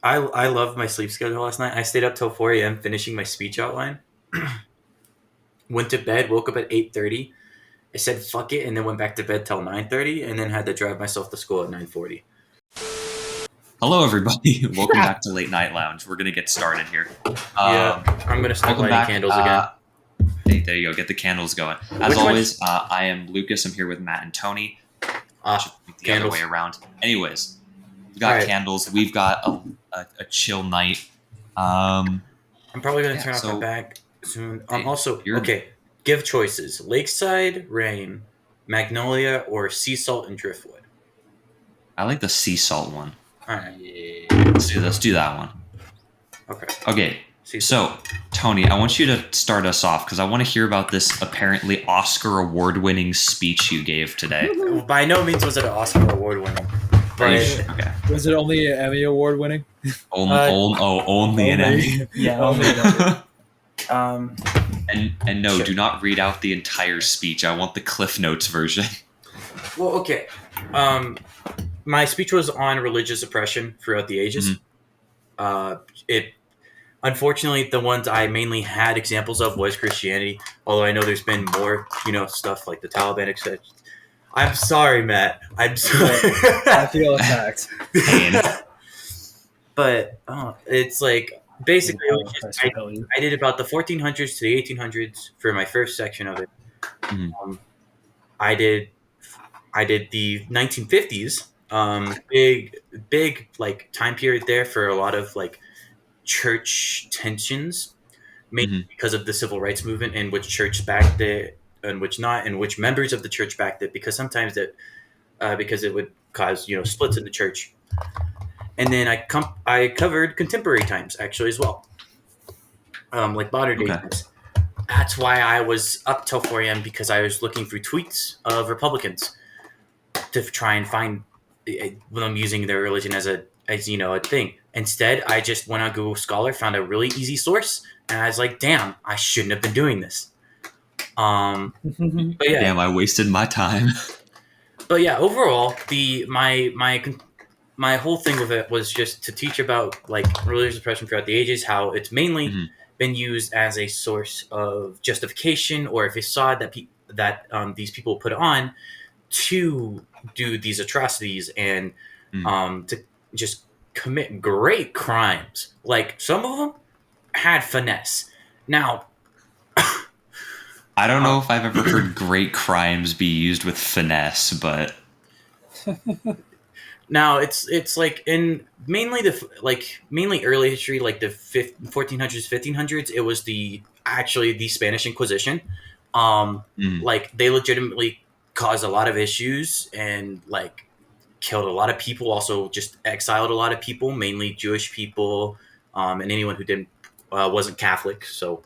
I love my sleep schedule last night. I stayed up till 4 a.m. finishing my speech outline. Went to bed, woke up at 8:30. I said fuck it, and then went back to bed till 9:30, and then had to drive myself to school at 9:40. Hello, everybody. Welcome back to Late Nite Lounge. We're going to get started here. Yeah, I'm gonna start Welcome lighting back. candles again. Hey, there you go. Get the candles going. As Which always, I am Lucas. I'm here with Matt and Tony. Should be the Candles. other way around. Anyways, we've got Alright. candles. We've got a chill night. I'm probably gonna turn off my so bag soon. hey, Also, you're- okay. Give choices: Lakeside, Rain, Magnolia, or Sea Salt and Driftwood. I like the sea salt one. All right. Let's do that one. Okay. Sea Salt. So, Tony, I want you to start us off because I want to hear about this apparently Oscar award-winning speech you gave today. By no means was it an Oscar award winning. Okay. Was it only an Emmy award winning? Only an Emmy. Yeah. Only an Emmy. And no, Sure. do not read out the entire speech. I want the Cliff Notes version. Well, okay. My speech was on religious oppression throughout the ages. It unfortunately the ones I mainly had examples of was Christianity. Although I know there's been more, stuff like the Taliban, etc. I'm sorry, Matt. I'm sorry. I feel attacked. But it's like basically it was just, I tell you. I did about the 1400s to the 1800s for my first section of it. Mhm. I did the 1950s, big like time period there for a lot of like church tensions, mainly because of the civil rights movement and which church backed it and which not, and which members of the church backed it, because sometimes that because it would cause splits in the church. And then I covered contemporary times actually as well, like modern day Okay. times. That's why I was up till 4 a.m. because I was looking through tweets of Republicans to try and find them using their religion as a thing. Instead, I just went on Google Scholar, found a really easy source, and I was like, "Damn, I shouldn't have been doing this." But yeah, Damn, I wasted my time. but yeah, overall, my whole thing with it was just to teach about like religious oppression throughout the ages, how it's mainly been used as a source of justification or a facade that these people put on to do these atrocities and to just commit great crimes. Like some of them had finesse. Now, I don't know if I've ever heard great crimes be used with finesse, but now it's like in mainly early history, like the 1400s, 1500s. It was the Spanish Inquisition. Like they legitimately caused a lot of issues and like killed a lot of people. Also, just exiled a lot of people, mainly Jewish people, and anyone who didn't wasn't Catholic. So,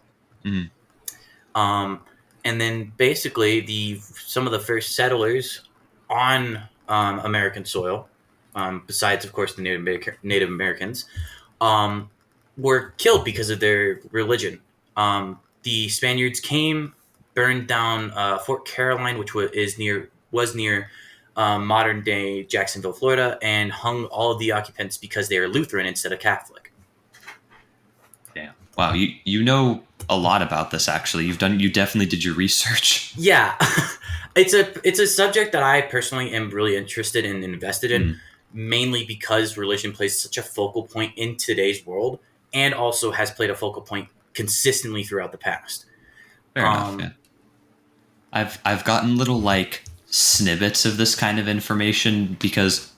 and then basically some of the first settlers on American soil, besides of course the Native Americans, were killed because of their religion. The Spaniards came, burned down Fort Caroline, which was near modern day Jacksonville, Florida, and hung all of the occupants because they were Lutheran instead of Catholic. damn. Wow, you know a lot about this actually. You definitely did your research. Yeah, it's a subject that I personally am really interested in and invested in, mainly because religion plays such a focal point in today's world, and also has played a focal point consistently throughout the past. Fair enough. Yeah. I've gotten little like snippets of this kind of information because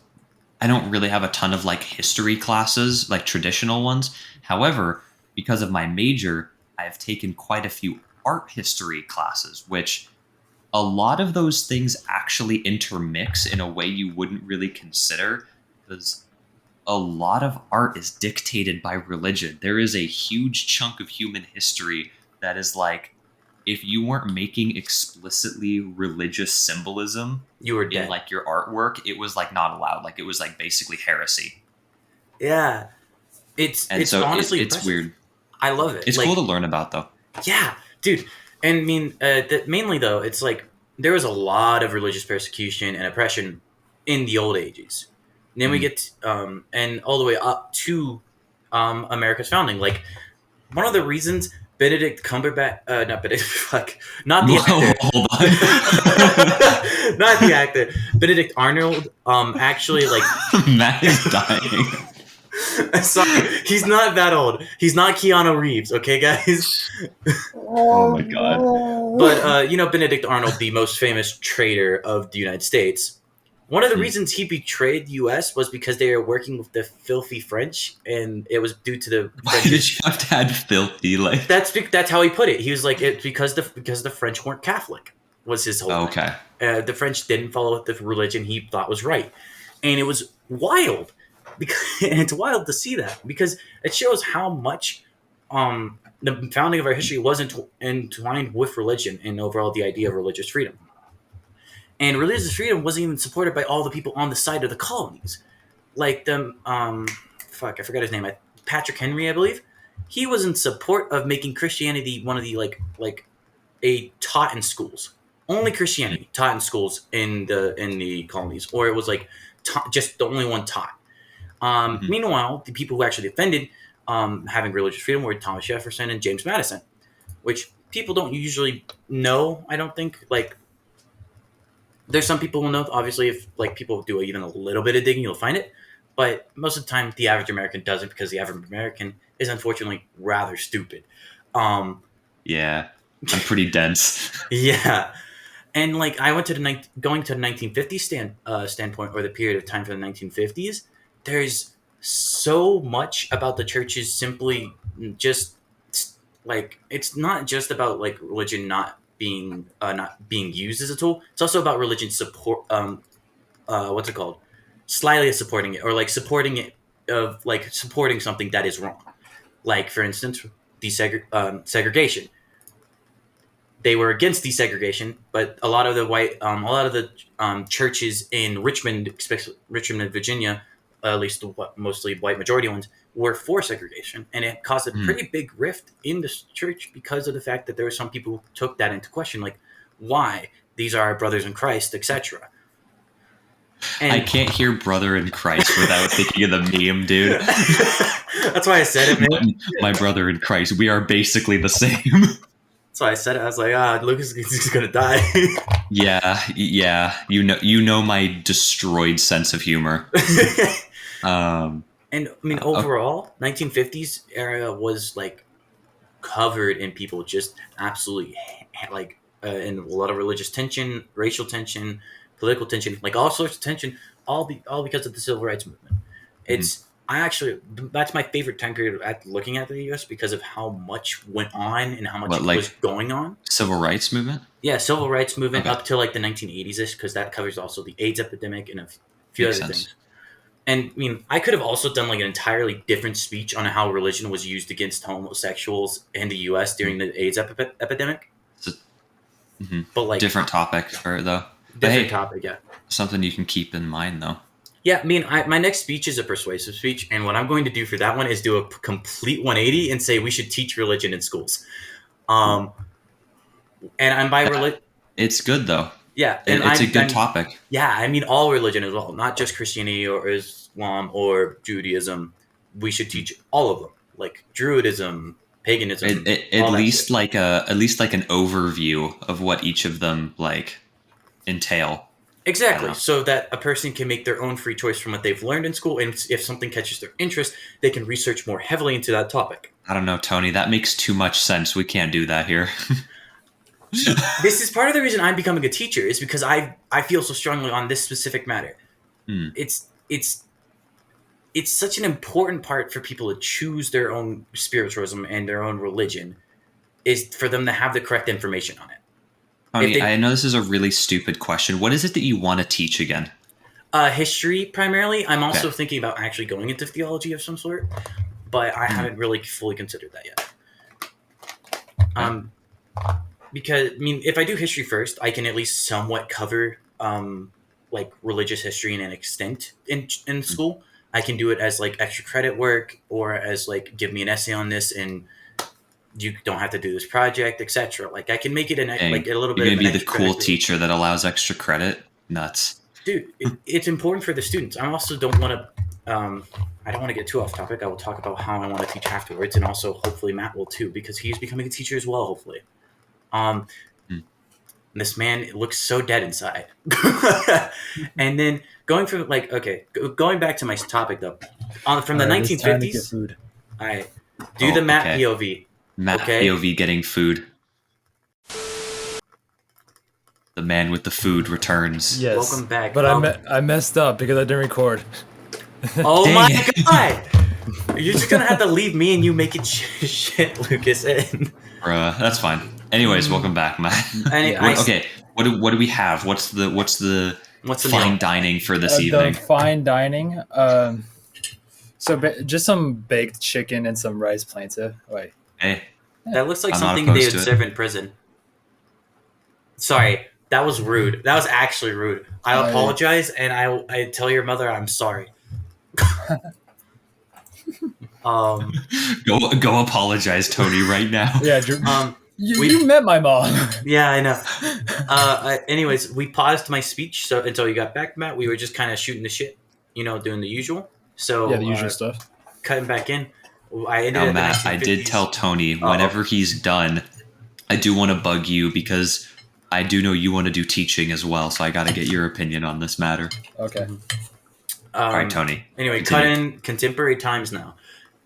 I don't really have a ton of like history classes, like traditional ones. However, because of my major, I've taken quite a few art history classes, which a lot of those things actually intermix in a way you wouldn't really consider, because a lot of art is dictated by religion. There is a huge chunk of human history that is like, if you weren't making explicitly religious symbolism You were in dead. like your artwork, it was like not allowed. Like it was like basically heresy. Yeah, it's So honestly it's impressive. weird. I love it. It's cool to learn about though. Yeah, dude. And I mean, mainly though, it's like there was a lot of religious persecution and oppression in the old ages. Then we get and all the way up to America's founding. Like one of the reasons Benedict Cumberbatch, not Benedict, fuck, not the Whoa, actor, hold on. not the actor, Benedict Arnold. Actually, like Matt is dying. sorry, he's not that old. He's not Keanu Reeves, okay, guys. Oh my god. But you know, Benedict Arnold, the most famous traitor of the United States. One of the Hmm. reasons he betrayed the U.S. was because they were working with the filthy French, and it was due to the Why did you have to add filthy? Like, That's how he put it. He was like, it's because the French weren't Catholic was his whole thing. okay. The French didn't follow the religion he thought was right, and it was wild. Because and it's wild to see that because it shows how much the founding of our history was entwined with religion and overall the idea of religious freedom. And religious freedom wasn't even supported by all the people on the side of the colonies, like the fuck, I forgot his name, Patrick Henry, I believe. He was in support of making Christianity one of the like a taught in schools. Only Christianity taught in schools in the colonies, or it was like just the only one taught. Mhm. Meanwhile, the people who actually defended having religious freedom were Thomas Jefferson and James Madison, which people don't usually know. I don't think. Like, there's some people who know. Obviously, if like people do even a little bit of digging, you'll find it. But most of the time, the average American doesn't because the average American is unfortunately rather stupid. Um, Yeah. I'm pretty dense. yeah, and like I went to going to the 1950s standpoint or the period of time for the 1950s. There's so much about the churches simply just like it's not just about like religion not being used as a tool. It's also about religion support. What's it called? Slightly supporting it or like supporting it of like supporting something that is wrong. Like for instance, segregation. They were against desegregation, but a lot of the churches in Richmond, especially Richmond, Virginia, at least mostly white majority ones, were for segregation, and it caused a Hmm. pretty big rift in the church because of the fact that there were some people who took that into question, like why these are our brothers in Christ, etc. I And can't hear brother in Christ without thinking of the meme, dude. that's why I said it, man. My brother in Christ. We are basically the same. That's why I said it. I was like, Lucas is gonna die. Yeah. You know my destroyed sense of humor. Um, And I mean, okay. overall, 1950s era was like covered in people just absolutely like in a lot of religious tension, racial tension, political tension, like all sorts of tension, all because of the civil rights movement. Mhm. It's I actually that's my favorite time period at looking at the U.S. because of how much went on and how much What, was like going on. civil rights movement? Yeah, civil rights movement Okay, up to like the 1980s ish because that covers also the AIDS epidemic and a few makes other sense. things. And I mean, I could have also done like an entirely different speech on how religion was used against homosexuals in the U.S. during the AIDS epidemic, So, mhm. but like Different topic, or though. But different hey, topic. Yeah, something you can keep in mind, though. yeah. I mean, my next speech is a persuasive speech, and what I'm going to do for that one is do a complete 180 and say we should teach religion in schools. Um, and I'm by religion. It's good though. Yeah, and It's a good I'm topic. yeah. I mean all religion as well, not just Christianity or Islam or Judaism. We should teach all of them, like Druidism, paganism, At all that least shit. like an overview of what each of them like entail. I don't Exactly, know. so that a person can make their own free choice from what they've learned in school, and if something catches their interest, they can research more heavily into that topic. I don't know, Tony. That makes too much sense. We can't do that here. This is part of the reason I'm becoming a teacher is because I feel so strongly on this specific matter. Hmm. It's it's such an important part for people to choose their own spiritualism and their own religion is for them to have the correct information on it. If Tony, they I know this is a really stupid question. What is it that you want to teach again? history primarily, I'm also Okay. thinking about actually going into theology of some sort, but I haven't really fully considered that yet. Um, because I mean, if I do history first, I can at least somewhat cover like religious history in an extent in school. I can do it as like extra credit work or as like give me an essay on this and you don't have to do this project, etc. Like I can make it like Dang. a little You're bit gonna of an be the extra credit cool activity. teacher that allows extra credit? Nuts. dude, it's important for the students. I also don't want to. I don't want to get too off topic. I will talk about how I want to teach afterwards, and also hopefully Matt will too, because he's becoming a teacher as well. Hopefully, um, Hmm. this man looks so dead inside. And then going back to my topic though, from the All right, it's time to get 1950s. food. All right, do the Matt Okay. POV. Matt Okay. POV getting food. The man with the food returns. Yes. Welcome back. But I messed up because I didn't record. Oh Dang my it. god! You're just gonna have to leave me and you make it shit, Lucas. And Bruh, that's fine. Anyways, welcome back, Matt. Yeah. Okay, what do we have? What's the What's the fine meal? dining for this The evening? fine dining. Just some baked chicken and some rice plantain. Wait. Hey, That looks like I'm not something they opposed would to it. serve in prison. Sorry, that was rude. That was actually rude. I Oh, yeah. apologize, and I tell your mother I'm sorry. um, go apologize, Tony, right now. Yeah, Drew, um, you met my mom. yeah, I know. Anyways, we paused my speech so until you got back, Matt. We were just kind of shooting the shit, doing the usual. So Yeah, the usual stuff. Cutting back in. I ended Now, at Matt, the I 1950s. did tell Tony whenever he's done, I do want to bug you because I do know you want to do teaching as well, so I got to get your opinion on this matter. Okay. All right, Tony. Anyway, continue. cut in contemporary times now.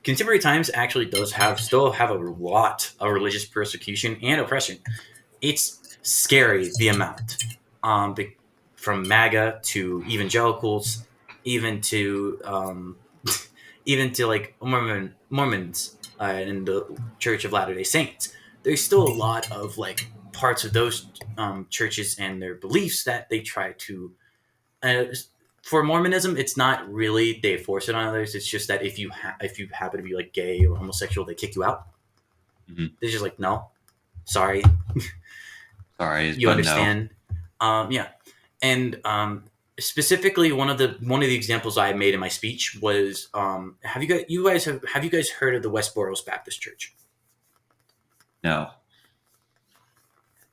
Contemporary times actually does still have a lot of religious persecution and oppression. It's scary the amount. From MAGA to evangelicals, even to even to like Mormons in the Church of Latter-day Saints. There's still a lot of like parts of those churches and their beliefs that they try to. For Mormonism, it's not really they force it on others. It's just that if you happen to be like gay or homosexual, they kick you out. Mhm. They're just like, no, sorry, Sorry, you but understand. Yeah, and specifically one of the examples I made in my speech was have you guys heard of the West Boros Baptist Church? no.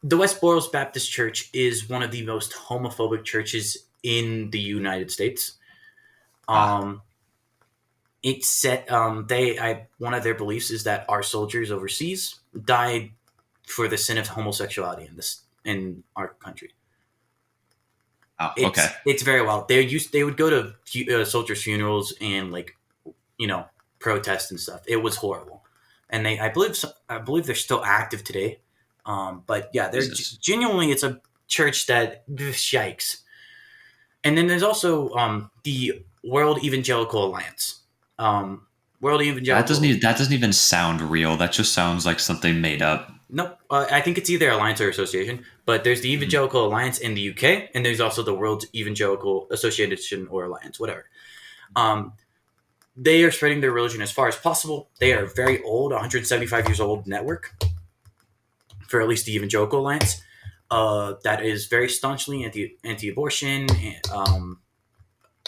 The West Boros Baptist Church is one of the most homophobic churches in the United States. It's set. One of their beliefs is that our soldiers overseas died for the sin of homosexuality in our country. Oh, okay. It's very well. They would go to soldiers' funerals and protest and stuff. It was horrible, and I believe they're still active today. But yeah, they're Jesus. genuinely it's a church that yikes. And then there's also the World Evangelical Alliance. World Evangelical. That doesn't even sound real. That just sounds like something made up. Nope. I think it's either alliance or association. But there's the Evangelical Alliance in the UK, and there's also the World Evangelical Association or Alliance, whatever. They are spreading their religion as far as possible. They are a very old, 175 years old network for at least the Evangelical Alliance. That is very staunchly anti-abortion,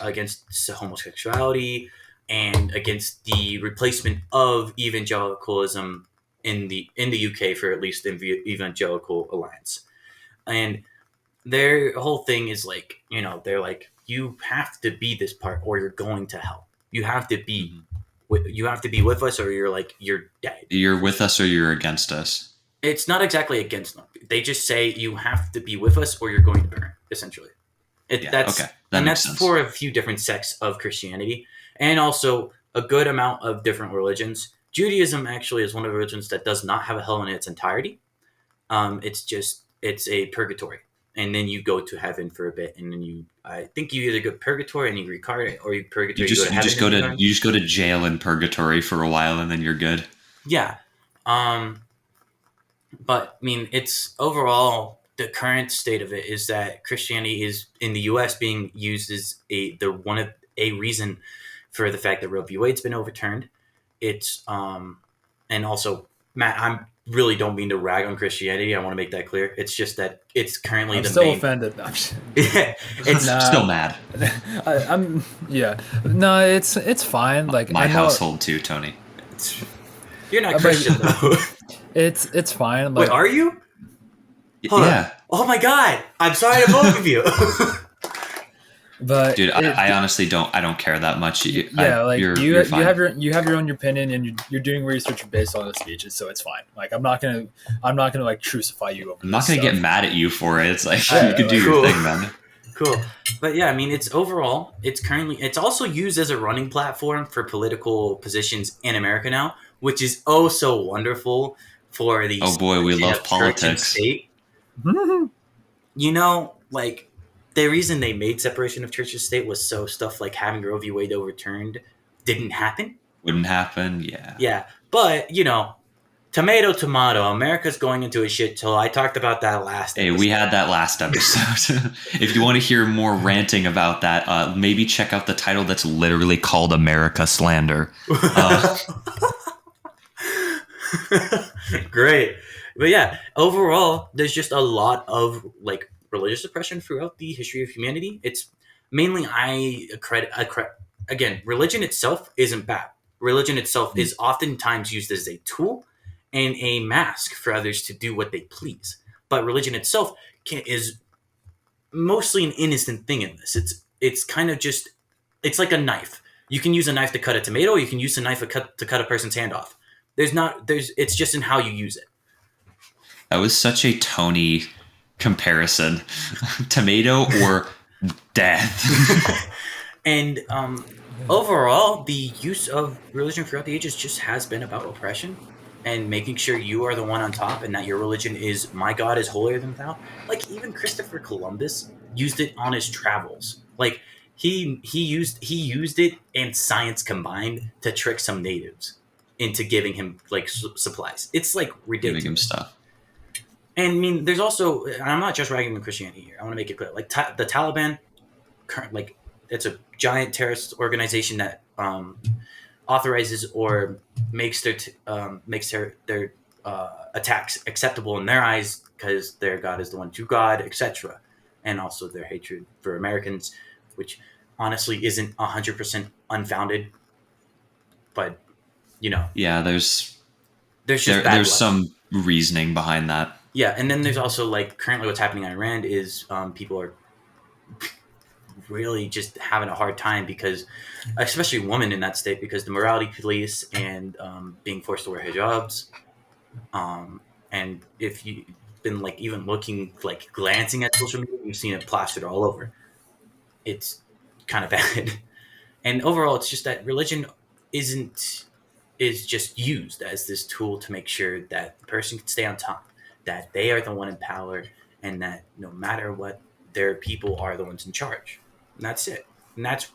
against homosexuality, and against the replacement of evangelicalism in the UK for at least the Evangelical Alliance. And their whole thing is like, they're like, you have to be this part or you're going to hell. You have to be with us or you're dead. You're with us or you're against us. It's not exactly against them. They just say you have to be with us or you're going to burn, essentially. Okay. That and makes that's sense. for a few different sects of Christianity and also a good amount of different religions. Judaism actually is one of the religions that does not have a hell in its entirety. It's a purgatory. And then you go to heaven for a bit, and then I think you either go to purgatory and you reincarnate, or you purgatory. You just go to jail in purgatory for a while, and then you're good. Yeah, but I mean, it's overall the current state of it is that Christianity is in the U.S. being used as a reason for the fact that Roe v. Wade's been overturned. It's and also Matt, I really don't mean to rag on Christianity. I want to make that clear. It's just that it's currently I'm the still main. offended. It's Nah. Still mad. I'm yeah. No, it's fine. Like My I know household too, Tony. You're not Christian though. it's fine. Wait, Like are you? Hold Yeah. on. Oh my God! I'm sorry to both of you. But Dude, I honestly don't. I don't care that much. yeah, like You're fine. you have your own opinion, and you're doing research based on the speeches, so it's fine. Like I'm not gonna like crucify you over I'm not this gonna get stuff. mad at you for it. It's like you Yeah, could do like your Cool. thing, man. Cool. But yeah, I mean, it's overall, it's also used as a running platform for political positions in America now, which is oh so wonderful for the Oh boy, we separation love of church and politics. state. Like the reason they made separation of church and state was so stuff like having Roe v. Wade overturned didn't happen. Wouldn't happen. Yeah. Yeah, but tomato, tomato. America's going into a shit till I talked about that last Hey, we episode. had that last episode. If you want to hear more ranting about that, maybe check out the title that's literally called America Slander. Great. But yeah, overall, there's just a lot of like religious oppression throughout the history of humanity. It's mainly again, religion itself isn't bad. Religion itself is oftentimes used as a tool and a mask for others to do what they please. But religion itself is mostly an innocent thing in this. It's kind of just it's like a knife. You can use a knife to cut a tomato. Or you can use a knife to cut a person's hand off. It's just in how you use it. That was such a Tony comparison. Tomato or death. And overall, the use of religion throughout the ages just has been about oppression and making sure you are the one on top and that your religion is my God is holier than thou. Like even Christopher Columbus used it on his travels. Like he used it and science combined to trick some natives into giving him like supplies. It's like Giving him ridiculous. stuff. And I mean, there's also, and I'm not just ragging on Christianity here. I want to make it clear. Like the Taliban, like it's a giant terrorist organization that authorizes or makes their attacks acceptable in their eyes because their God is the one true God, etc. And also their hatred for Americans, which honestly isn't 100% unfounded, but you know, Yeah, there's there's just bad there's blood. some reasoning behind that. Yeah, and then there's also like currently what's happening in Iran is people are really just having a hard time because, especially women in that state, because the morality police and being forced to wear hijabs. And if you've been like even looking like glancing at social media, you've seen it plastered all over. It's kind of bad. And overall, it's just that religion isn't is just used as this tool to make sure that the person can stay on top, that they are the one in power, and that no matter what, their people are the ones in charge. And that's it. And that's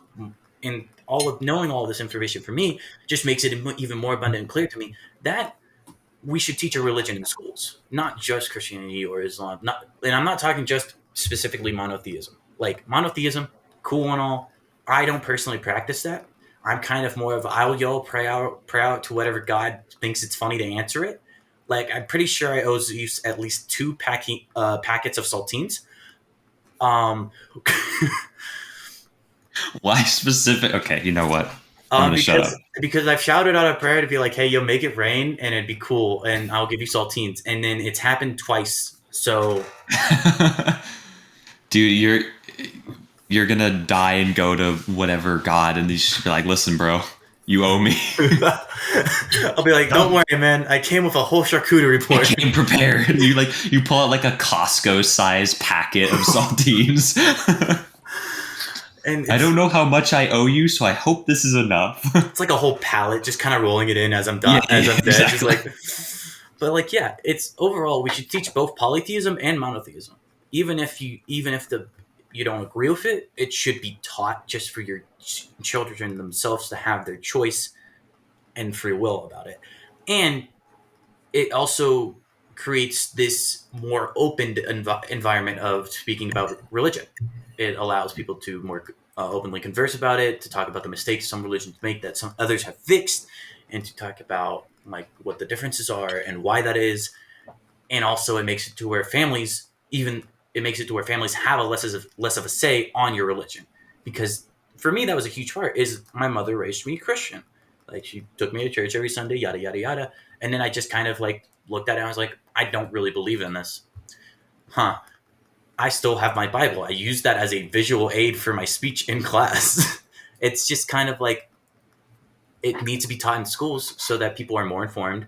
in all of knowing all this information for me just makes it even more abundant and clear to me that we should teach a religion in schools, not just Christianity or Islam. Not, and I'm not talking just specifically monotheism. Like monotheism, cool and all. I don't personally practice that. I'm kind of more of I'll yell, pray out to whatever God thinks it's funny to answer it. Like I'm pretty sure I owe you at least two packets of saltines. Um, Why specific? Okay, you know what? I'm gonna shut up. because I've shouted out a prayer to be like, hey, yo, make it rain, and it'd be cool, and I'll give you saltines, and then it's happened twice. So Dude, you're gonna die and go to whatever God, and you should be like, listen, bro, you owe me. I'll be like, don't worry, man. I came with a whole charcuterie I board. came prepared. And you pull out like a Costco size packet of saltines. And I don't know how much I owe you, so I hope this is enough. it's like a whole pallet, just kind of rolling it in as I'm done, Yeah, as I'm dead. exactly. Just like, but like, yeah, it's overall we should teach both polytheism and monotheism. Even if you don't agree with it, it should be taught just for your children themselves to have their choice and free will about it. And it also creates this more open environment of speaking about religion. It allows people to more openly converse about it, to talk about the mistakes some religions make that some others have fixed, and to talk about like what the differences are and why that is. And also, it makes it to where families have a less of a say on your religion, because for me that was a huge part. Is my mother raised me Christian, like she took me to church every Sunday, yada yada yada, and then I just kind of like looked at it and I was like, I don't really believe in this, huh? I still have my Bible. I use that as a visual aid for my speech in class. It's just kind of like it needs to be taught in schools so that people are more informed,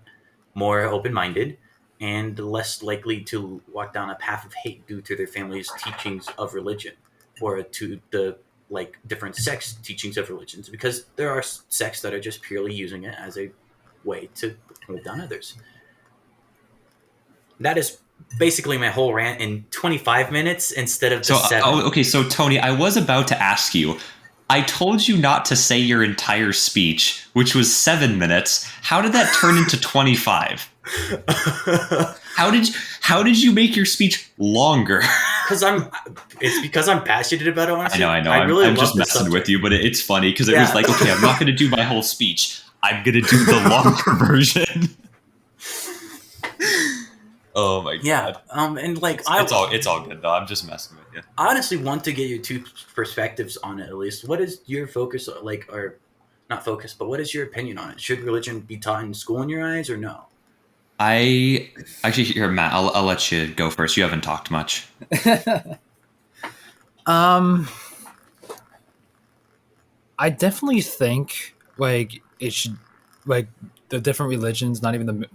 more open-minded, and less likely to walk down a path of hate due to their family's teachings of religion or to the like different sects teachings of religions, because there are sects that are just purely using it as a way to hold down others. That is basically my whole rant in 25 minutes instead of the So, 7. okay. So, Tony, I was about to ask you. I told you not to say your entire speech, which was 7 minutes. How did that turn into 25? How did you make your speech longer? Because I'm passionate about it. Honestly, I know. I really I'm love just the messing subject. with you, but it's funny because it Yeah. was like, okay, I'm not going to do my whole speech. I'm going to do the longer version. Oh my god. Yeah, and like It's all good though. I'm just messing with you. I honestly want to get your two perspectives on it at least. What is your focus like, or not focus, but what is your opinion on it? Should religion be taught in school in your eyes, or no? I actually here, Matt. I'll let you go first. You haven't talked much. I definitely think like it should, like the different religions, not even the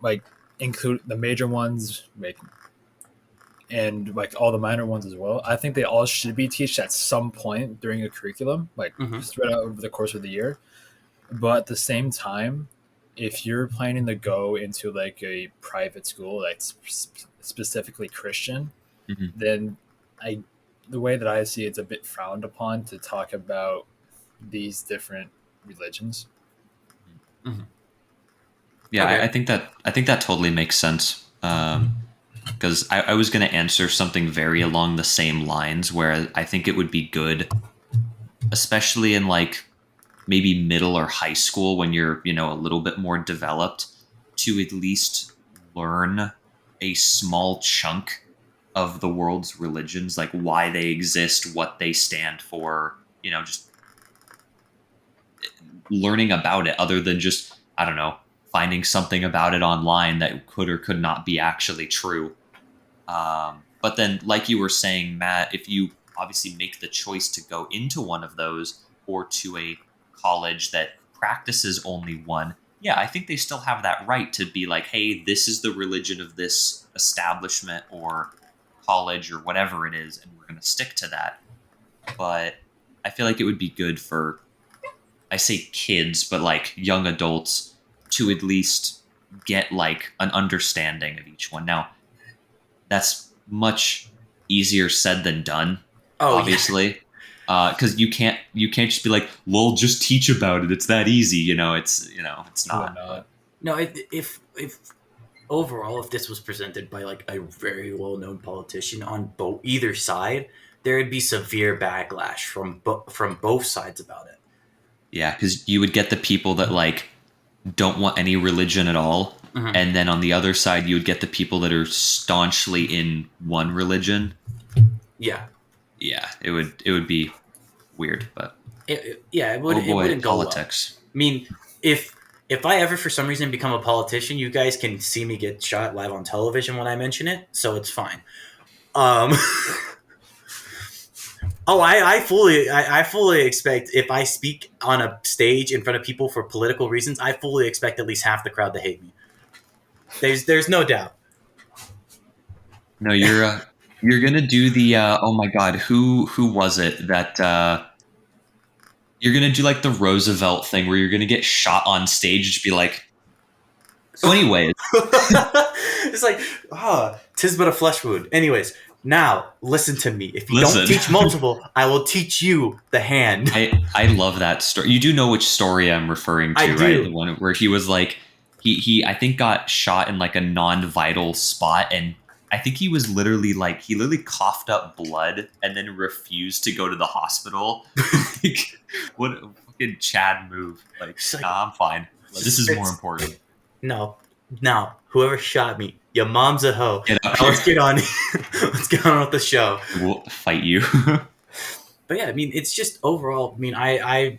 like include the major ones, like, and like all the minor ones as well. I think they all should be taught at some point during a curriculum, like Mm-hmm. spread out over the course of the year. But at the same time, if you're planning to go into like a private school that's specifically Christian, Mm-hmm. then I, the way that I see it's a bit frowned upon to talk about these different religions. Mm-hmm. Yeah, Okay. I think that totally makes sense. Because I was going to answer something very along the same lines, where I think it would be good, especially in like maybe middle or high school when you're a little bit more developed, to at least learn a small chunk of the world's religions, like why they exist, what they stand for, just learning about it, other than just, I don't know, finding something about it online that could or could not be actually true. But then, like you were saying, Matt, if you obviously make the choice to go into one of those or to a college that practices only one, yeah, I think they still have that right to be like, hey, this is the religion of this establishment or college or whatever it is, and we're going to stick to that. But I feel like it would be good for, I say kids, but like young adults to at least get like an understanding of each one. Now, that's much easier said than done, Oh yeah. obviously, because you can't just be like, "Well, just teach about it. It's that easy." It's Or not. But not. No, if overall, if this was presented by like a very well-known politician on either side, there would be severe backlash from both sides about it. yeah, because you would get the people that like don't want any religion at all, Mm-hmm. and then on the other side, you would get the people that are staunchly in one religion. Yeah. Yeah, it would be weird, but Yeah, oh it boy, wouldn't go well. politics. I mean, if I ever for some reason become a politician, you guys can see me get shot live on television when I mention it, so it's fine. Um, oh, I fully expect if I speak on a stage in front of people for political reasons, I fully expect at least half the crowd to hate me. There's no doubt. No, you're gonna do the oh my god, who was it that you're gonna do like the Roosevelt thing where you're gonna get shot on stage, just be like, so anyways. It's like, tis but a flesh wound. Anyways, now listen to me. If you Listen. don't teach multiple, I will teach you the hand. I love that story. You do know which story I'm referring to, I right? do. The one where he was like he I think got shot in like a non-vital spot, and I think he was literally like he literally coughed up blood and then refused to go to the hospital. Like, what a fucking Chad move. Like, It's like, nah, I'm fine. This is more important. No, now whoever shot me, your mom's a hoe. Get up Now let's here. get on. Let's get on with the show. We'll fight you. But yeah, I mean, it's just overall. I mean, I'm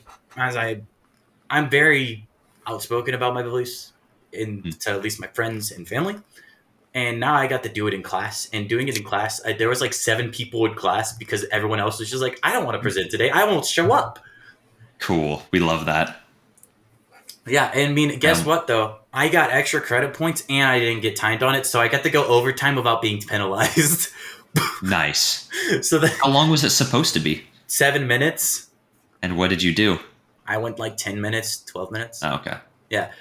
very outspoken about my beliefs in to at least my friends and family. And now I got to do it in class. And doing it in class, there was like 7 people in class because everyone else was just like, I don't want to present today. I won't show up. Cool. We love that. Yeah, and I mean, guess what though? I got extra credit points and I didn't get timed on it, so I got to go overtime without being penalized. Nice. So how long was it supposed to be? 7 minutes. And what did you do? I went like 10 minutes, 12 minutes. Oh, okay. Yeah,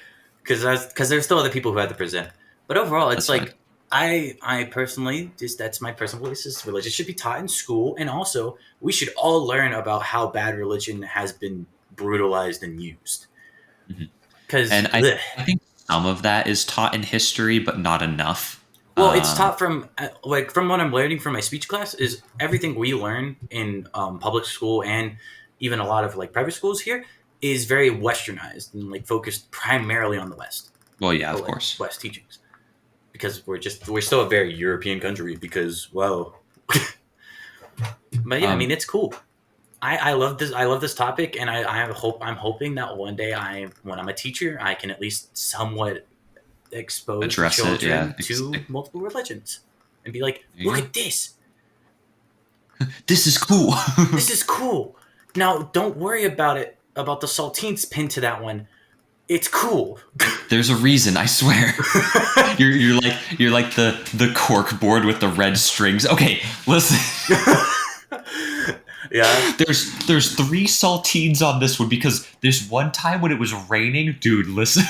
because there's still other people who had to present. But overall, it's That's like I personally that's my personal belief is religion should be taught in school, and also we should all learn about how bad religion has been brutalized and used. Because and I think some of that is taught in history, but not enough. Well, it's taught from from what I'm learning from my speech class is everything we learn in public school and even a lot of like private schools here is very westernized and like focused primarily on the West. Well, yeah, of like, course. West teachings, because we're still a very European country. Because well, but yeah, I mean it's cool. I love this. I love this topic, and I'm hoping that one day when I'm a teacher, I can at least somewhat expose Address children it, to multiple religions and be like, look at this. This is cool. This is cool. Now, don't worry about the saltines pinned to that one. It's cool. There's a reason, I swear. you're like the cork board with the red strings. Okay, listen. Yeah. There's 3 saltines on this one because there's one time when it was raining. Dude, listen.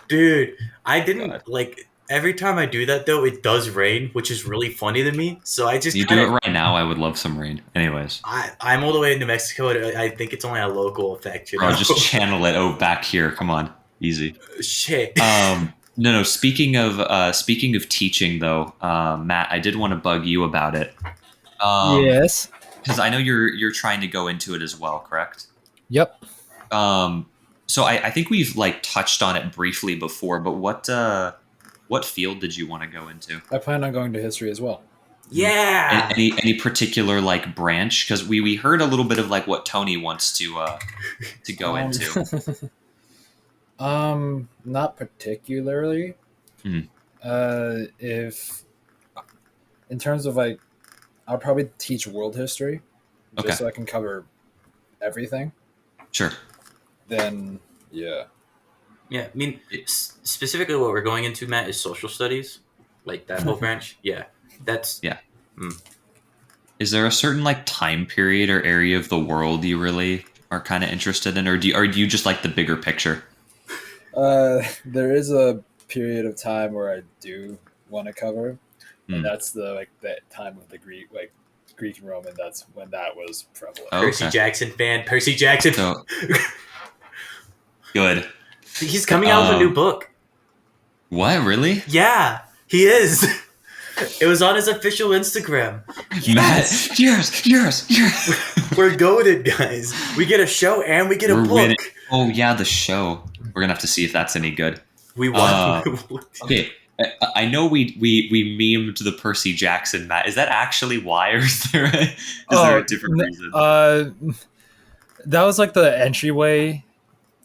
Dude, I didn't like every time I do that though, it does rain, which is really funny to me. So I just do it right now. I would love some rain. Anyways, I'm all the way in New Mexico. I think it's only a local effect. You know? Bro, just channel it. Oh, back here. Come on, easy. Shit. No. Speaking of teaching though, Matt, I did want to bug you about it. Yes. Because I know you're trying to go into it as well, correct? Yep. So I think we've like touched on it briefly before, but what field did you want to go into? I plan on going to history as well. Yeah. Any particular like branch? Because we heard a little bit of like what Tony wants to go into. Not particularly. If in terms of like, I'll probably teach world history, just so I can cover everything. Sure. Then yeah. I mean, specifically what we're going into, Matt, is social studies, like that whole branch. Yeah, that's Is there a certain like time period or area of the world you really are kind of interested in, or do you just like the bigger picture? There is a period of time where I do want to cover, and that's the time of the Greek and Roman. That's when that was prevalent. Oh, Percy Jackson fan. Percy Jackson. So, good. He's coming out with a new book. What? Really? Yeah, he is. It was on his official Instagram. Matt, yours. We're goated, guys. We get a show and we get a book. Winning. Oh yeah, the show. We're gonna have to see if that's any good. We won. Okay, I know we memed the Percy Jackson, Matt. Is that actually why, or is there a different reason? That was like the entryway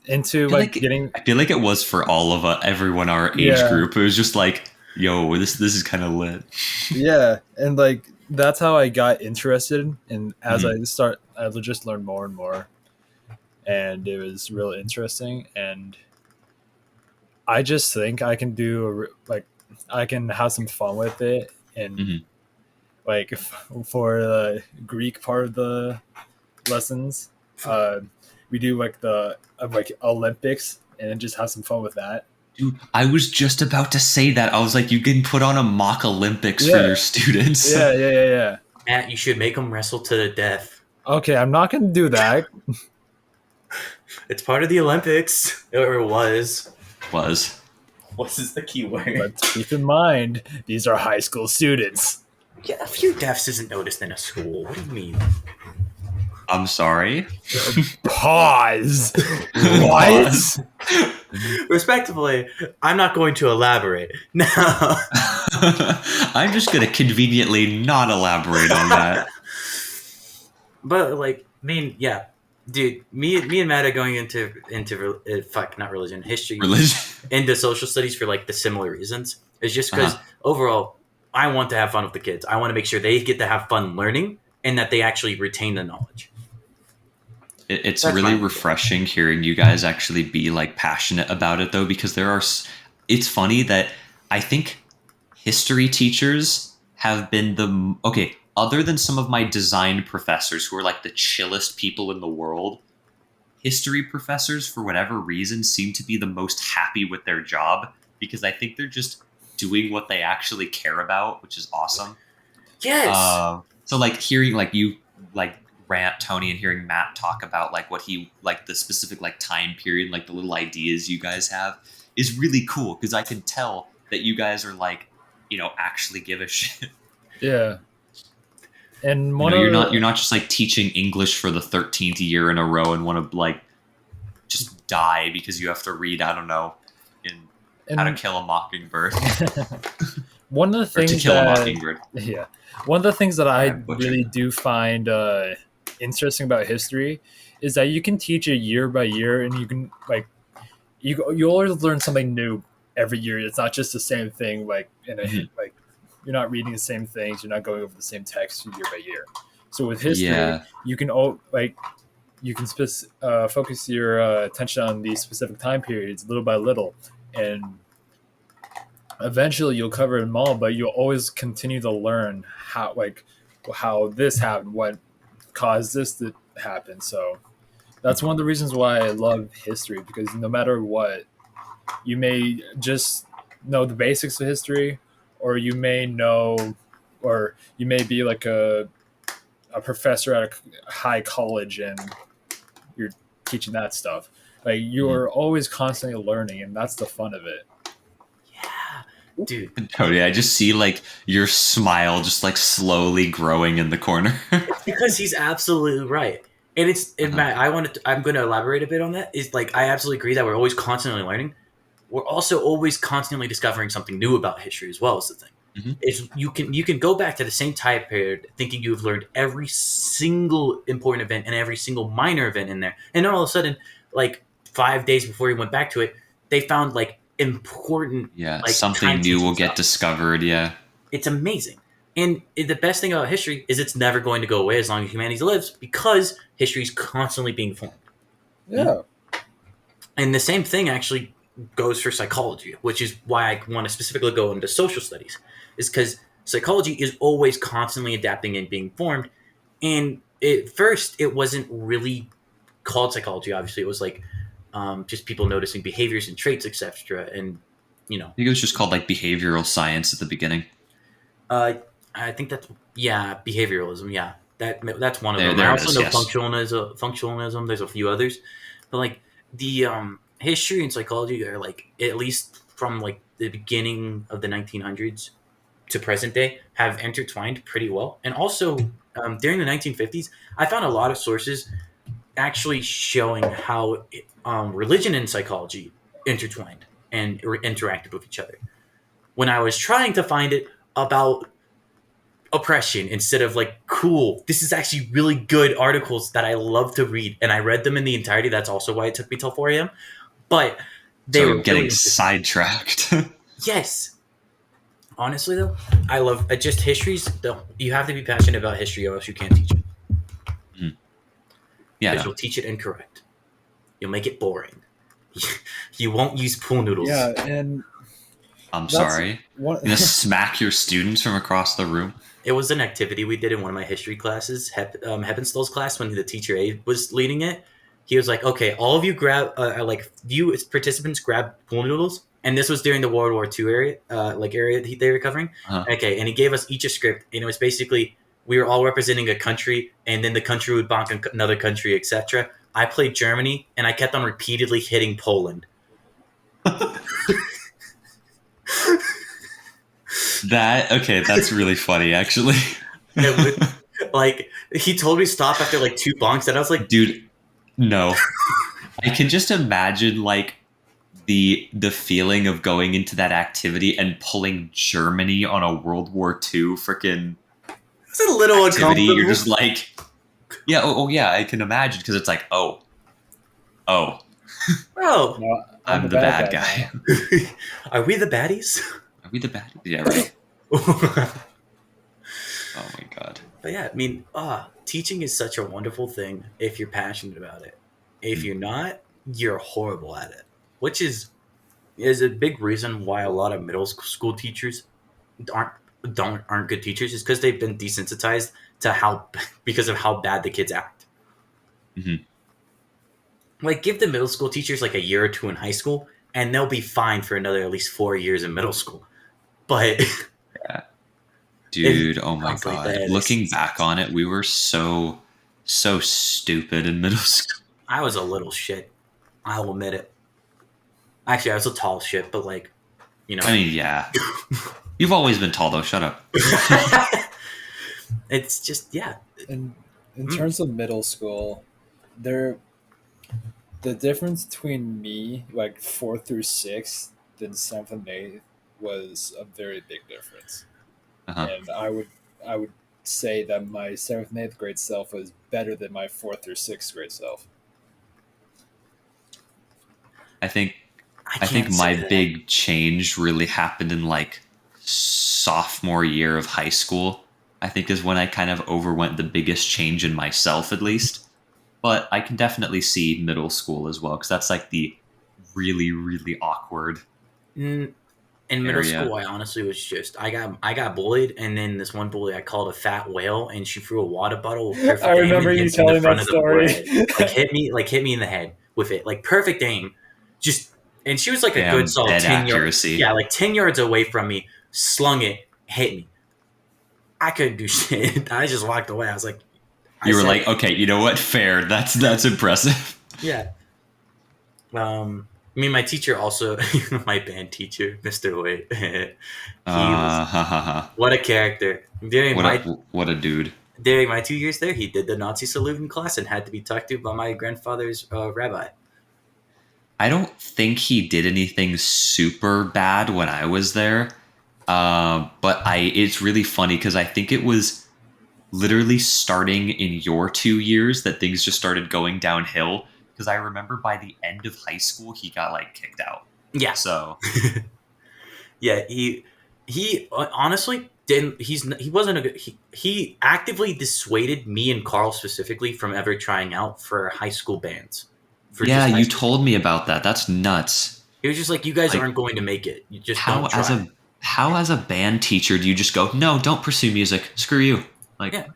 into getting. I feel like it was for all of everyone our age group. It was just like, yo, this is kind of lit. Yeah, and like that's how I got interested. And as I just learned more and more, and it was really interesting. And I just think I can I can have some fun with it, and like for the Greek part of the lessons, we do like the Olympics, and then just have some fun with that. Dude, I was just about to say that. I was like, you can put on a mock Olympics for your students. Yeah. Matt, you should make them wrestle to the death. Okay, I'm not going to do that. It's part of the Olympics. Or was. What is the key word? But keep in mind, these are high school students. Yeah, a few deaths isn't noticed in a school. What do you mean? I'm sorry. Pause. What? Respectively, I'm not going to elaborate. No. I'm just going to conveniently not elaborate on that. But, like, I mean, yeah. dude, me and Matt are going into fuck, not religion, history, Religion. into social studies for like the similar reasons. It's just because Uh-huh. overall, I want to have fun with the kids. I want to make sure they get to have fun learning and that they actually retain the knowledge. It's That's my really main goal. refreshing hearing you guys actually be like passionate about it though, because it's funny that I think history teachers have been okay, other than some of my design professors who are like the chillest people in the world, history professors for whatever reason seem to be the most happy with their job because I think they're just doing what they actually care about, which is awesome. Yes. So like hearing like you like rant Tony and hearing Matt talk about like what he like the specific like time period, like the little ideas you guys have is really cool because I can tell that you guys are like, actually give a shit. Yeah. And You one know, of you're not just like teaching English for the 13th year in a row and want to like just die because you have to read, I don't know, in How to and Kill a Mockingbird one of the or To things Kill a that Mockingbird. yeah, one of the things that I I butchered really that. do find interesting about history is that you can teach it year by year, and you can like you always learn something new every year. It's not just the same thing. Like Mhm. like you're not reading the same things. You're not going over the same text year by year. So with history, Yeah. you can you can focus your attention on these specific time periods little by little, and eventually you'll cover them all. But you'll always continue to learn how this happened, what caused this to happen. So that's one of the reasons why I love history, because no matter what, you may just know the basics of history, or you may know, or you may be like a professor at a high college and you're teaching that stuff. Like Mhm. you're always constantly learning, and that's the fun of it. Yeah, dude. Cody, I just see like your smile just like slowly growing in the corner. It's because he's absolutely right. And Uh-huh. Matt, I'm going to elaborate a bit on that. Is like I absolutely agree that we're always constantly learning. We're also always constantly discovering something new about history as well. Is the thing. Mhm. Is you can go back to the same time period thinking you've learned every single important event and every single minor event in there, and then all of a sudden, like 5 days before you went back to it, they found like important Yeah, like time something new changing will get stuff. discovered. Yeah. It's amazing. And the best thing about history is it's never going to go away as long as humanity lives because history is constantly being formed. Hmm? Yeah. And the same thing actually goes for psychology, which is why I want to specifically go into social studies, is because psychology is always constantly adapting and being formed. And at first, it wasn't really called psychology. Obviously, it was like just people noticing behaviors and traits, etc. And you know, I think it was just called like behavioral science at the beginning. Uh, I think that's yeah, behavioralism. Yeah, that's one of them. I There it also is. know Yes. functionalism. Functionalism. There's a few others, but like the history and psychology are like at least from like the beginning of the 1900s to present day have intertwined pretty well. And also during the 1950s, I found a lot of sources actually showing how religion and psychology intertwined and interacted with each other. When I was trying to find it about oppression instead of like cool, this is actually really good articles that I love to read, and I read them in the entirety. That's also why it took me till 4 a.m., but they So were really getting interesting. sidetracked. Yes, honestly though, I love just histories though. You have to be passionate about history or else you can't teach it, Mhm. Yeah. because No. you'll teach it incorrect. You'll make it boring. You won't use pool noodles. Yeah, and I'm that's sorry. one. You gonna smack your students from across the room? It was an activity we did in one of my history classes, Heppenstall's class, when the teacher A was leading it. He was like, "Okay, all of you grab, like you as participants grab pool noodles." And this was during the World War II area, area that they were covering. Uh-huh. Okay, and he gave us each a script, and it was basically we were all representing a country, and then the country would bonk another country, etc. I played Germany, and I kept on repeatedly hitting Poland. That okay? That's really funny, actually. It was, like he told me stop after like two bonks, and I was like, Dude, no. I can just imagine like the feeling of going into that activity and pulling Germany on a World War II freaking "It's a little activity. You're uncomfortable." just like Yeah. Oh, yeah. I can imagine because it's like, oh, Bro, No, I'm the I'm the bad bad guy guy. now. are we the baddies? Are we the bad? Yeah, right. But Oh my god. yeah, I mean, teaching is such a wonderful thing if you're passionate about it. If Mm. you're not, you're horrible at it, which is a big reason why a lot of middle school teachers aren't aren't good teachers is because they've been desensitized to how because of how bad the kids act. Hmm. Like give the middle school teachers like a year or two in high school and they'll be fine for another at least 4 years in middle school. But Yeah. if you Dude, oh my constantly god. there, Looking back on it, we were so stupid in middle school. I was a little shit. I'll admit it. Actually, I was a tall shit, but like, you know, I mean, yeah. You've always been tall though. Shut up. it's just yeah. In Mm. terms of middle school, there the difference between me like fourth through sixth and seventh and eighth was a very big difference. Uh-huh. And I would say that my seventh and eighth grade self was better than my fourth through sixth grade self. I think I I think can't say my that. big change really happened in like sophomore year of high school. I think is when I kind of overwent the biggest change in myself, at least. But I can definitely see middle school as well because that's like the really really awkward Mm, in middle area. school, I honestly was just I got bullied, and then this one bully I called a fat whale, and she threw a water bottle with I perfect aim remember and you hits me in the telling front that of the story. forehead, like hit me in the head with it, like perfect aim, just and she was like a good Damn, solid dead 10 yard, accuracy. yeah, like 10 yards away from me, slung it, hit me. I couldn't do shit. I just walked away. I was like, I You were said, like, okay, you know what? Fair. That's impressive. yeah. I mean, my teacher also, my band teacher, Mr. Wade, he was Ha ha ha. what a character. What a dude. During my 2 years there, he did the Nazi salute in class and had to be talked to by my grandfather's rabbi. I don't think he did anything super bad when I was there. But it's really funny because I think it was literally starting in your 2 years that things just started going downhill. Because I remember by the end of high school, he got like kicked out. Yeah, So yeah. He honestly didn't. He wasn't a good. He actively dissuaded me and Carl specifically from ever trying out for high school bands. For yeah, just high you school. told me about that. That's nuts. He was just like, you guys Like aren't going to make it. You just how don't as try. a band teacher do you just go, no, don't pursue music. Screw you. Like Yeah.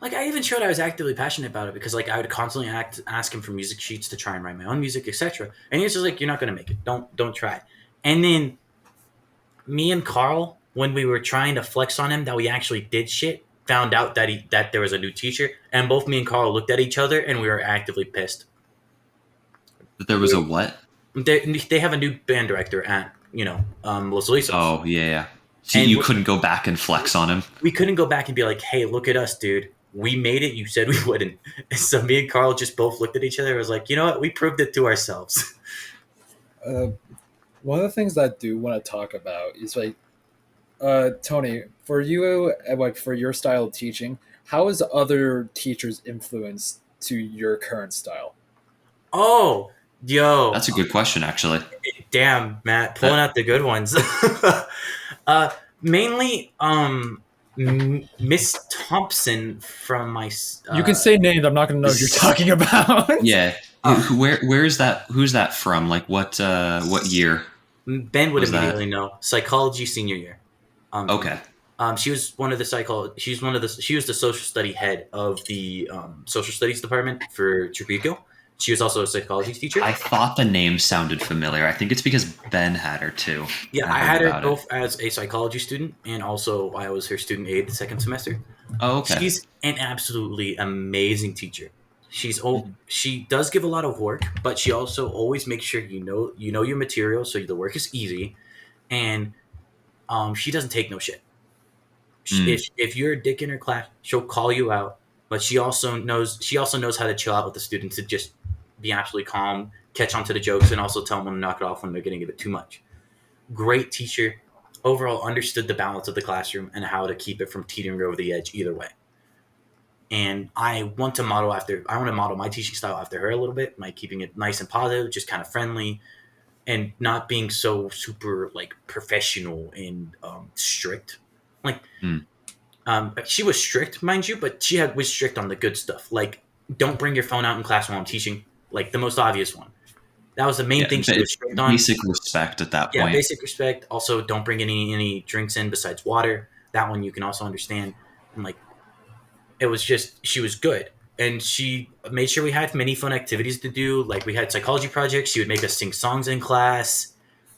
Like I even showed I was actively passionate about it because like I would constantly ask him for music sheets to try and write my own music, etc. And he was just like, "You're not gonna make it. Don't try." And then me and Carl, when we were trying to flex on him that we actually did shit, found out that there was a new teacher, and both me and Carl looked at each other and we were actively pissed. that there was a what? They have a new band director at Los Lisos, Oh yeah, yeah. So and you couldn't go back and flex on him. we couldn't go back and be like, "Hey, look at us, dude. We made it. You said we wouldn't." So me and Carl just both looked at each other and was like, "You know what? We proved it to ourselves." uh, One of the things I do want to talk about is like, Tony, for you, like for your style of teaching, how is other teachers' influence to your current style? Oh, yo, That's a good question, actually. damn, Matt, pulling That out the good ones. Mainly, Miss Thompson from my. You can say names. I'm not going to know who you're talking about. yeah. Uh, Where is that? Who's that from? Like what year Ben would was that? immediately know. Psychology senior year. Okay. She was one of the She's one of the. She was the social study head of the social studies department for Tripico. She was also a psychology teacher. I thought the name sounded familiar. I think it's because Ben had her too. Yeah, I I heard had her about it. both as a psychology student and also I was her student aide the second semester. Oh, okay. She's an absolutely amazing teacher. Mhm. She does give a lot of work, but she also always makes sure you know your material so the work is easy, and she doesn't take no shit. Mm. If you're a dick in her class, she'll call you out, but she also knows how to chill out with the students to just be absolutely calm, catch on to the jokes, and also tell them when to knock it off when they're getting a bit too much. Great teacher. Overall, understood the balance of the classroom and how to keep it from teetering over the edge either way. and I want to model my teaching style after her a little bit, like keeping it nice and positive, just kind of friendly, and not being so super like professional and strict. Like Mm. she was strict, mind you, but was strict on the good stuff. Like, don't bring your phone out in class while I'm teaching. Like the most obvious one. That was the main Yeah, thing she was strict on. basic respect at that Yeah, point. basic respect. Also, don't bring any drinks in besides water. That one you can also understand. And like, it was just she was good, and she made sure we had many fun activities to do. Like we had psychology projects. She would make us sing songs in class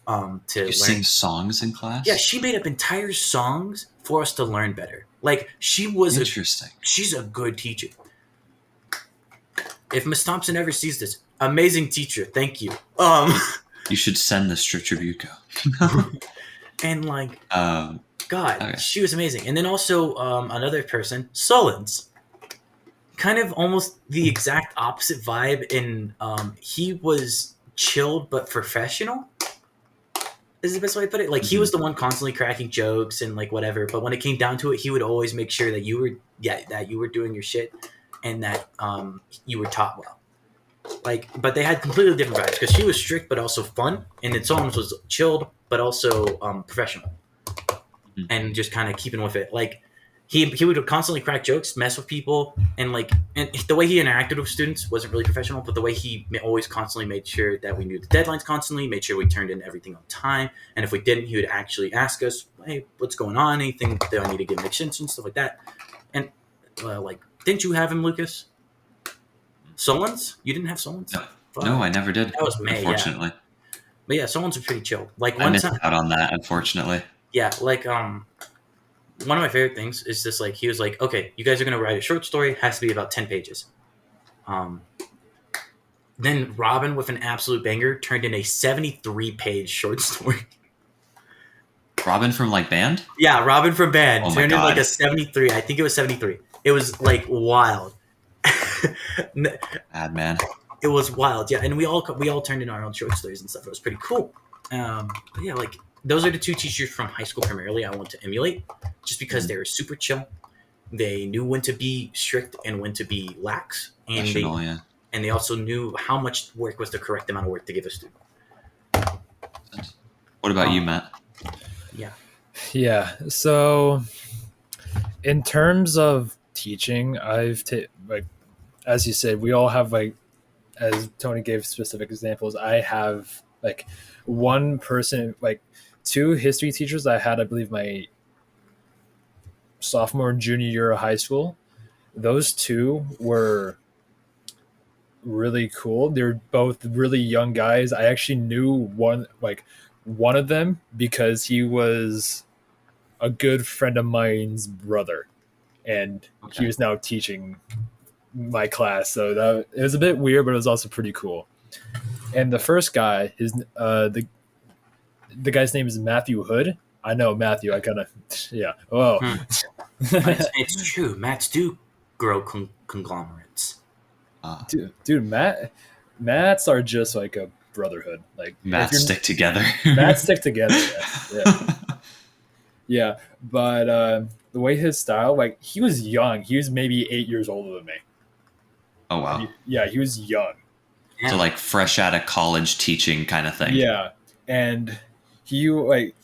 to You learn. sing songs in Yeah, class? she made up entire songs for us to learn better. Like Interesting. she's a good teacher. If Miss Thompson ever sees this, amazing teacher. Thank you. You should send this to Tribuco. And like, Um, God, okay. she was amazing. And then also another person, Sullins, kind of almost the exact opposite vibe. And he was chilled but professional. Is the best way to put it. Like he Mhm. was the one constantly cracking jokes and like whatever. But when it came down to it, he would always make sure that you were doing your shit and that you were taught well. Like, but they had completely different vibes because she was strict but also fun, and then Solomon was chilled but also professional Mhm. and just kind of keeping with it. Like he would constantly crack jokes, mess with people, and like and the way he interacted with students wasn't really professional. But the way he always constantly made sure that we knew the deadlines constantly, made sure we turned in everything on time, and if we didn't, he would actually ask us, "Hey, what's going on? Anything that I need to give an extension, stuff like that." And like, didn't you have him, Lucas? Solons? You didn't have Solons? No, Fuck. no, I never did. That was May, yeah. Unfortunately, But yeah, Solons are pretty chill. Like I one missed time, out on that. Unfortunately, yeah, like one of my favorite things is just like he was like, okay, you guys are gonna write a short story, has to be about 10 pages. Um, then Robin, with an absolute banger, turned in a 73-page short story. Robin from like band. Yeah, Robin from Band Oh my turned in like God. a 73. I think it was 73. It was like wild. Bad man. It was wild, yeah. And we all turned in our own short stories and stuff. It was pretty cool. But yeah, like those are the two teachers from high school primarily I want to emulate, just because they were super chill. They knew when to be strict and when to be lax, Professional, yeah. and they also knew how much work was the correct amount of work to give a student. What about you, Matt? Yeah. Yeah. So, in terms of teaching, like, as you said, we all have like, as Tony gave specific examples. I have like one person, like two history teachers I had, I believe, my sophomore and junior year of high school. Those two were really cool. They're both really young guys. I actually knew one of them because he was a good friend of mine's brother, and he Okay. was now teaching my class. So that it was a bit weird, but it was also pretty cool. And the first guy, the guy's name is Matthew Hood. I know Matthew. I kind of yeah. Oh, It's true. Mats do grow conglomerates. dude, Mats are just like a brotherhood. Like Matt stick together. Mats stick together. Yeah. Yeah, but the way his style, like he was young. He was maybe 8 years older than me. Oh wow. Yeah, he was young. Yeah. So like fresh out of college teaching kind of thing. Yeah, and he like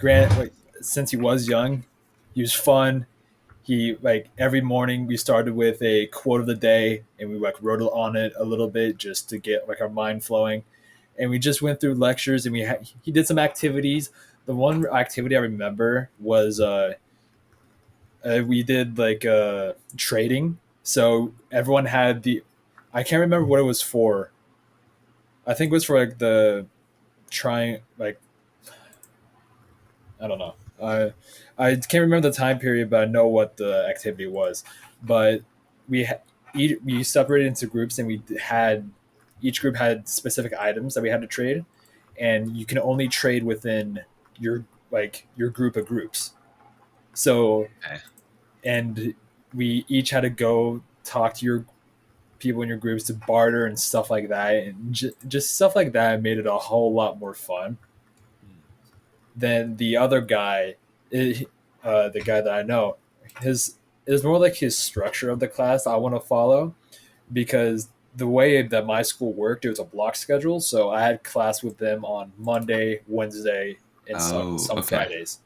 like since he was young, he was fun. He like every morning we started with a quote of the day, and we like wrote on it a little bit just to get like our mind flowing. And we just went through lectures, and he did some activities. The one activity I remember was we did like trading. So everyone had I can't remember what it was for. I think it was for like the trying like I don't know. I can't remember the time period, but I know what the activity was. But we separated into groups, and we had each group had specific items that we had to trade, and you can only trade within your group of groups. So, Okay. and we each had to go talk to your people in your groups to barter and stuff like that, and just stuff like that made it a whole lot more fun. Then the other guy, the guy that I know, it was more like his structure of the class I want to follow, because the way that my school worked, it was a block schedule. So I had class with them on Monday, Wednesday, and Oh, some okay. Fridays.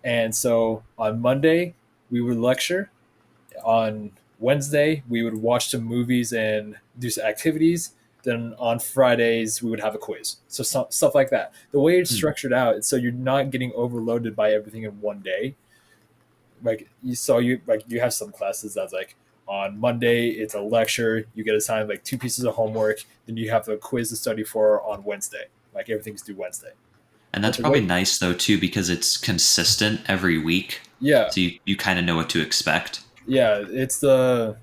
And so on Monday, we would lecture. On Wednesday, we would watch some movies and do some activities. Then on Fridays, we would have a quiz. So stuff like that. The way it's Hmm. structured out, it's so you're not getting overloaded by everything in one day. Like you have some classes that's like on Monday it's a lecture, you get assigned like two pieces of homework, then you have a quiz to study for on Wednesday. Like everything's due Wednesday. And But that's the probably way nice though too because it's consistent every week, yeah, so you kind of know what to expect. yeah, it's that's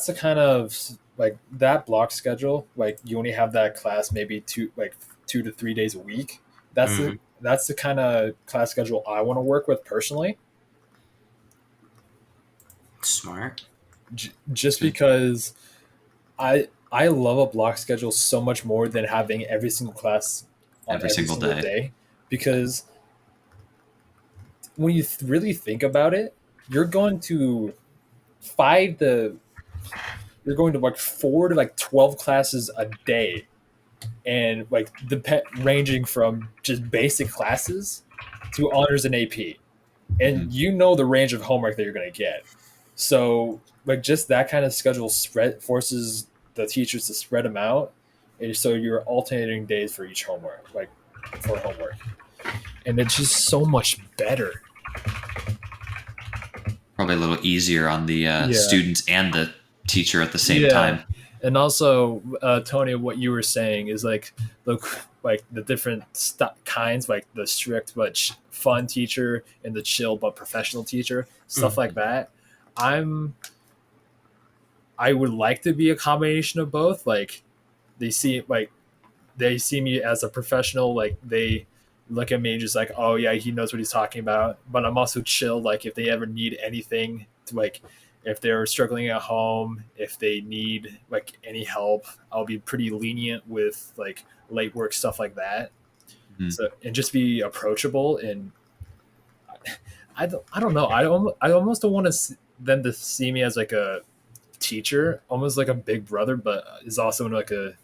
the kind of like that block schedule. Like you only have that class maybe 2 to 3 days a week. That's the Hmm. that's the kind of class schedule I want to work with personally. Smart. Just Good. because I love a block schedule so much more than having every single class on Every every single single day. day, because when you really think about it, you're going to five to you're going to like 4 to like 12 classes a day, and like ranging from just basic classes to honors and AP, Hmm. and the range of homework that you're going to get. So like just that kind of schedule spread forces the teachers to spread them out, and so you're alternating days for each homework, like for homework, and it's just so much better. Probably a little easier on the Yeah, students and the teacher at the same yeah, time. and also Tony, what you were saying is like the different kinds, like the strict but fun teacher and the chill but professional teacher, stuff like Hmm. that. I'm I would like to be a combination of both. Like they see like they see me as a professional, like they look at me just like, oh yeah, he knows what he's talking about. But I'm also chill. Like if they ever need anything, to like if they're struggling at home, if they need like any help, I'll be pretty lenient with like late work stuff like that. Hmm. So and just be approachable. And I don't know. I almost don't want them to see me as like a teacher, almost like a big brother, but is also like a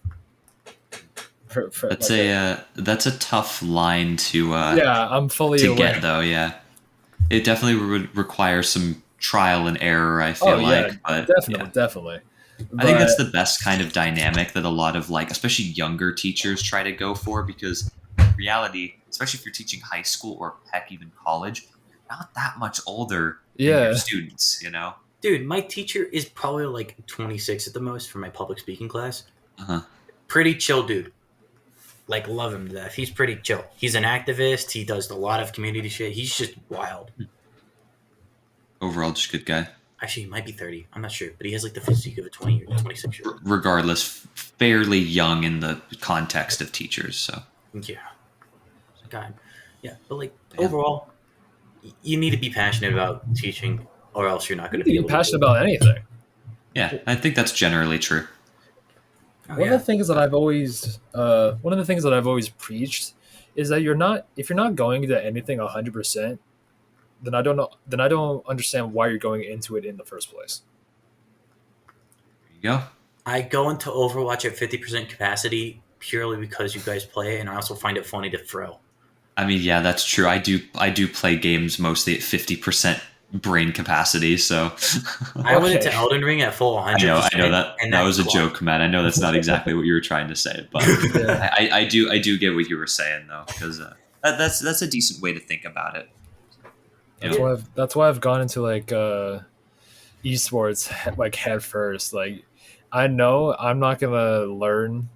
That's like a that's a tough line yeah. I'm fully to get aware. though. Yeah, it definitely would require some trial and error. I Oh feel yeah, like, but definitely, yeah, definitely. I think that's But the best kind of dynamic that a lot of like, especially younger teachers try to go for because in reality, especially if you're teaching high school or heck even college, you're not that much older than your yeah, students. You know. Dude, my teacher is probably like 26 at the most for my public speaking class. Uh-huh. Pretty chill dude. Like, love him to death. He's pretty chill. He's an activist. He does a lot of community shit. He's just wild. Overall, just good guy. Actually, he might be 30. I'm not sure. But he has like the physique of a 20 or 26-year-old. Regardless, fairly young in the context of teachers. So Yeah. God. Yeah. But like, yeah, overall, you need to be passionate about teaching or else you're not you going need to to be be able to do passionate it. about anything. yeah, I think that's generally true. Oh, One of yeah. the things that one of the things that I've always preached is that if you're not going to anything 100%, then I don't know, then I don't understand why you're going into it in the first place. There you go. I go into Overwatch at 50% capacity purely because you guys play it, and I also find it funny to throw. I mean, yeah, that's true. I do play games mostly at 50% brain capacity. So I went Okay. into Elden Ring at full I know 100%, that and that that was a clocked. joke, man. I know that's not exactly what you were trying to say, but Yeah, I do get what you were saying though, because that's a decent way to think about it. You know, that's why I've gone into like esports like head first. Like I know I'm not gonna learn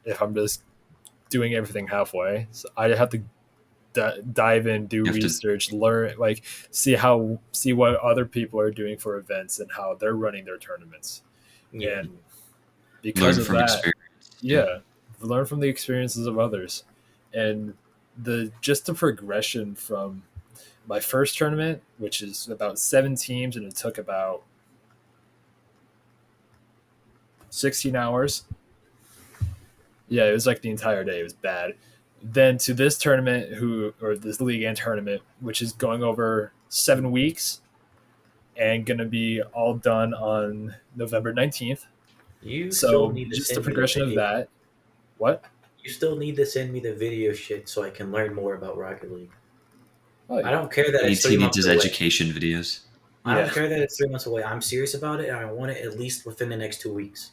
if I'm just doing everything halfway. So I have to dive in, do you have to research, learn, like see what other people are doing for events and how they're running their tournaments. Yeah. And because learn of from that, experience. Yeah. yeah, learn from the experiences of others. And the progression from my first tournament, which is about 7 teams, and it took about 16 hours. Yeah, it was like the entire day. It was bad. Then to this tournament, or this league and tournament, which is going over 7 weeks. and gonna be all done on November 19th. You still So need to just the send me the progression of video. that. What? You still need to send me the video shit so I can learn more about Rocket League. Oh, I don't care that He it's needs, 3 months his away. education videos. I yeah. don't care that it's 3 months away. I'm serious about it, and I want it at least within the next 2 weeks.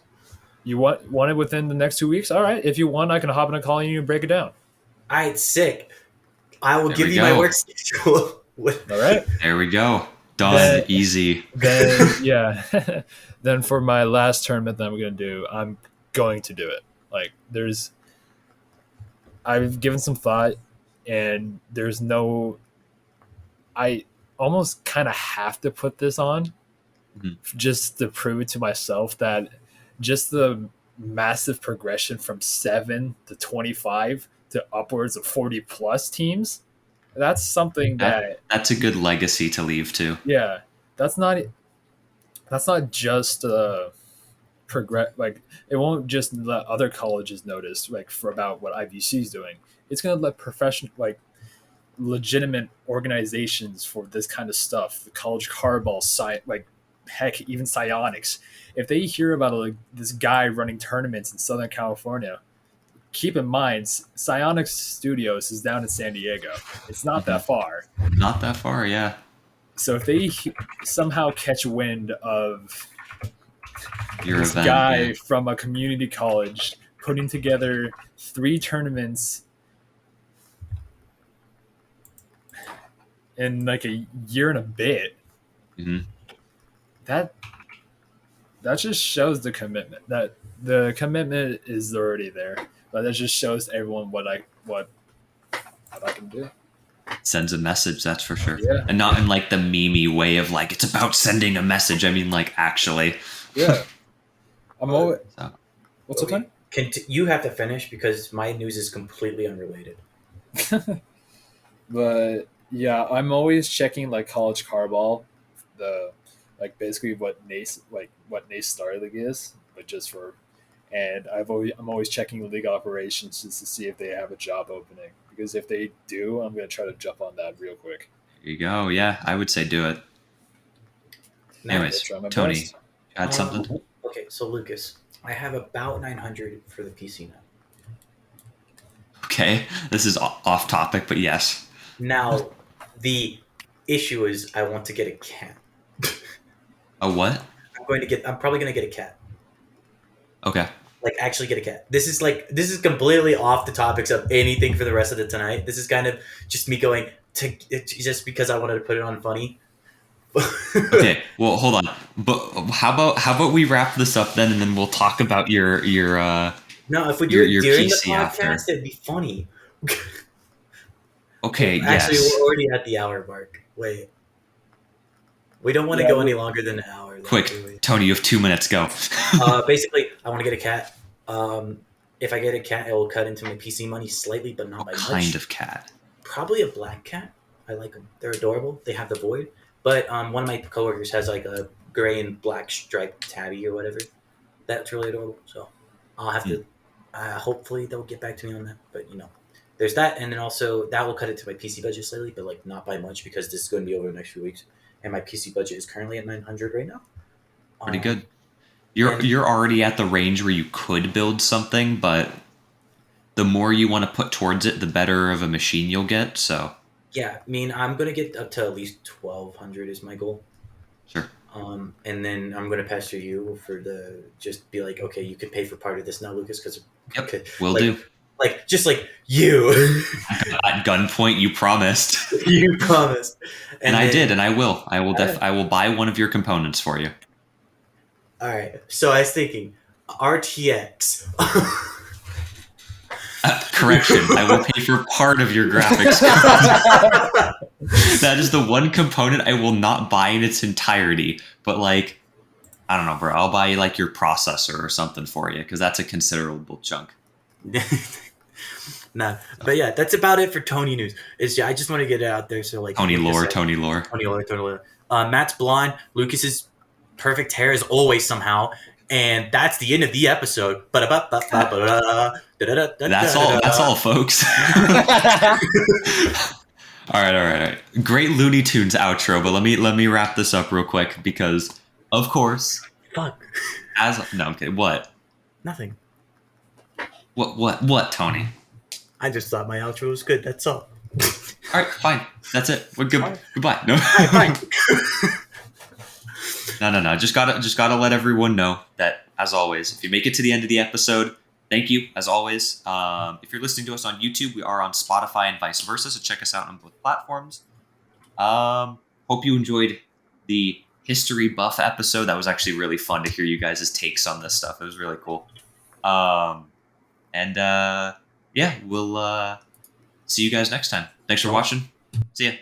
You want it within the next 2 weeks? All right. If you want, I can hop in a call you and break it down. All right, sick. I will There give we you my go. work schedule. All right. There we go. Done. Then- Easy. Then yeah. Then for my last tournament that I'm gonna do, I'm going to do it. Like I've given some thought, and there's no. I almost kind of have to put this on, just to prove it to myself that just the massive progression from 7 to 25 to upwards of 40 plus teams. That's something that That's a good legacy to leave too. yeah, that's not just progress. Like it won't just let other colleges notice like for about what IVC is doing. It's gonna let professional like legitimate organizations for this kind of stuff, the college carball site, like heck, even psionics. If they hear about like this guy running tournaments in Southern California, keep in mind Psionics Studios is down in San Diego. It's not that far. Not that far, yeah. So if they somehow catch wind of Your this event, guy yeah. from a community college putting together 3 tournaments in like a year and a bit, that just shows the commitment. That the commitment is already there, but that just shows everyone what I can do. Sends a message, that's for sure. Yeah. And not in like the memey way of like it's about sending a message. I mean, like actually. Yeah. I'm always. So. What's up, Tony? You have to finish because my news is completely unrelated. But yeah, I'm always checking like college carball, the like basically what NACE Star League is, but just for, and I'm always checking league operations just to see if they have a job opening, because if they do, I'm gonna try to jump on that real quick. There you go. Yeah, I would say do it. Anyways, Try my Tony, best. add something. Okay, so Lucas, I have about 900 for the PC now. Okay, this is off topic, but yes. Now, the issue is I want to get a cat. A what? I'm probably gonna get a cat. Okay. Like actually get a cat. This is completely off the topics of anything for the rest of the tonight. This is kind of just me going to just because I wanted to put it on funny. Okay, well, hold on. But how about we wrap this up then, and then we'll talk about your No, if we do it during PC the podcast, after. it'd be funny. Okay, Actually, yes. we're already at the hour mark. Wait. We don't want to go any longer than an hour. Though, Quick, Tony, you have 2 minutes. Go. Basically, I want to get a cat. If I get a cat, it will cut into my PC money slightly, but not by What much. kind of cat? Probably a black cat. I like them. They're adorable. They have the void. But one of my coworkers has like a gray and black striped tabby or whatever. That's really adorable. So I'll have to. Hopefully they'll get back to me on that. But there's that, and then also that will cut it to my PC budget slightly, but like not by much because this is going to be over the next few weeks, and my PC budget is currently at 900 right now. Pretty good. You're already at the range where you could build something, but the more you want to put towards it, the better of a machine you'll get. So yeah, I mean, I'm gonna get up to at least 1,200 is my goal. Sure. And then I'm gonna pass to you for just be like, okay, you can pay for part of this now, Lucas, because will do. Like just like you At gunpoint, you promised. you promised, and I did, and I will. I will buy one of your components for you. All right. So I was thinking RTX. Correction, I will pay for part of your graphics. That is the one component I will not buy in its entirety. But like, I don't know, bro. I'll buy like your processor or something for you because that's a considerable chunk. Nah, but yeah, that's about it for Tony news. I just want to get it out there. So like Tony lore. Matt's blonde. Lucas's perfect hair as always somehow. And that's the end of the episode. That's all. That's all, folks. All right. Great Looney Tunes outro, but let me wrap this up real quick because, of course, Fuck. no, okay, what, Nothing. what, Tony? I just thought my outro was good. That's all. All right, fine, that's it. We're good. All right. Goodbye. No, All right, fine. no. Just gotta let everyone know that, as always, if you make it to the end of the episode, thank you, as always. If you're listening to us on YouTube, we are on Spotify and vice versa, so check us out on both platforms. Hope you enjoyed the history buff episode. That was actually really fun to hear you guys' takes on this stuff. It was really cool. And yeah, we'll see you guys next time. Thanks for watching. See ya.